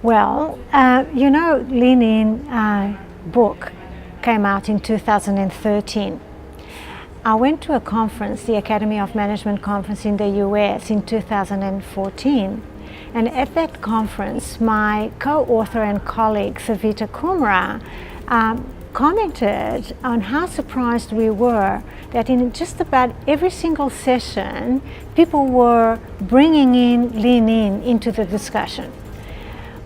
Well, Lean In book came out in 2013. I went to a conference, the Academy of Management conference in the US in 2014. And at that conference, my co-author and colleague, Savita Kumra, commented on how surprised we were that in just about every single session, people were bringing in Lean In into the discussion.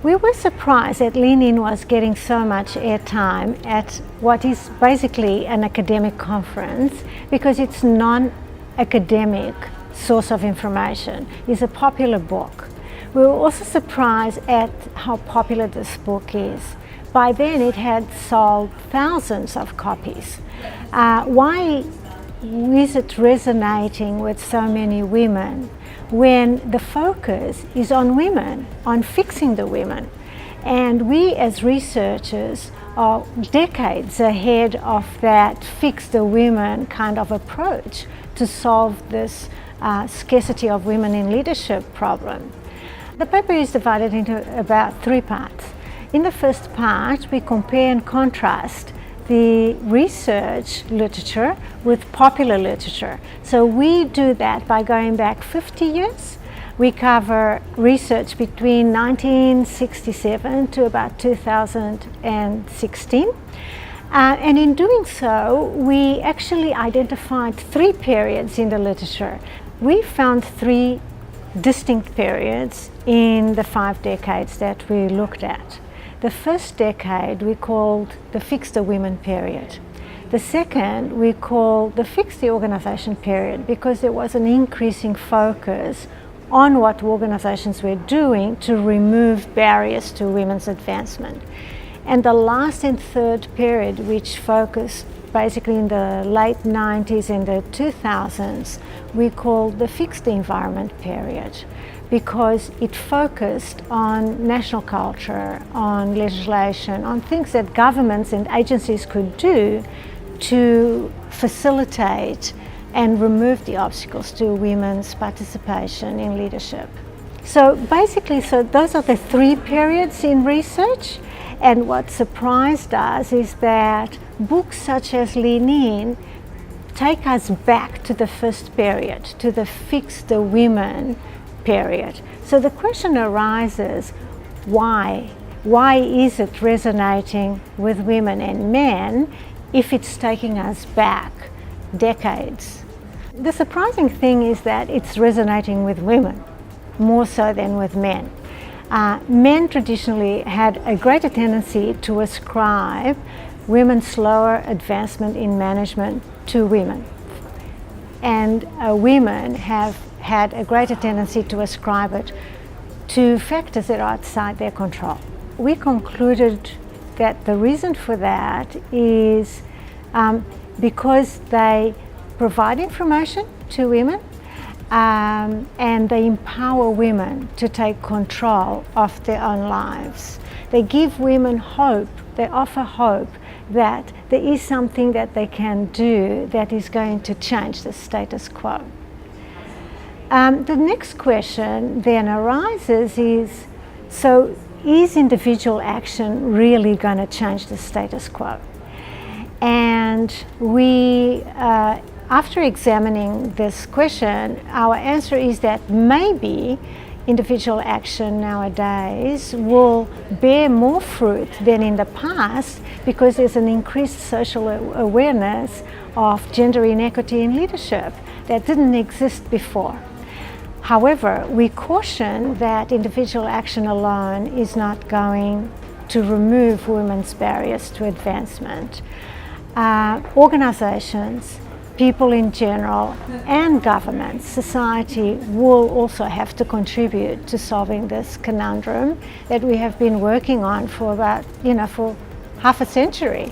We were surprised that Lean In was getting so much airtime at what is basically an academic conference because it's non-academic source of information. It's a popular book. We were also surprised at how popular this book is. By then it had sold thousands of copies. Why is it resonating with so many women when the focus is on women, on fixing the women? And we as researchers are decades ahead of that fix the women kind of approach to solve this scarcity of women in leadership problem. The paper is divided into about 3 parts. In the first part, we compare and contrast the research literature with popular literature. So we do that by going back 50 years. We cover research between 1967 to about 2016. And in doing so, we actually identified 3 periods in the literature. We found 3 distinct periods in the 5 decades that we looked at. The first decade we called the Fix the Women period. The second we called the Fix the Organization period because there was an increasing focus on what organizations were doing to remove barriers to women's advancement. And the last and third period, which focused basically in the late 90s and the 2000s, we called the Fix the Environment period because it focused on national culture, on legislation, on things that governments and agencies could do to facilitate and remove the obstacles to women's participation in leadership. So basically, those are the 3 periods in research. And what surprised us is that books such as Lean In take us back to the first period, to the Fix the Women period. So the question arises, why? Why is it resonating with women and men if it's taking us back decades? The surprising thing is that it's resonating with women more so than with men. Men traditionally had a greater tendency to ascribe women's slower advancement in management to women. And women have had a greater tendency to ascribe it to factors that are outside their control. We concluded that the reason for that is because they provide information to women and they empower women to take control of their own lives. They give women hope, they offer hope that there is something that they can do that is going to change the status quo. The next question then arises is, so is individual action really going to change the status quo? And we, after examining this question, our answer is that maybe individual action nowadays will bear more fruit than in the past because there's an increased social awareness of gender inequity in leadership that didn't exist before. However, we caution that individual action alone is not going to remove women's barriers to advancement. Organizations, people in general, and governments, society will also have to contribute to solving this conundrum that we have been working on for about, for half a century.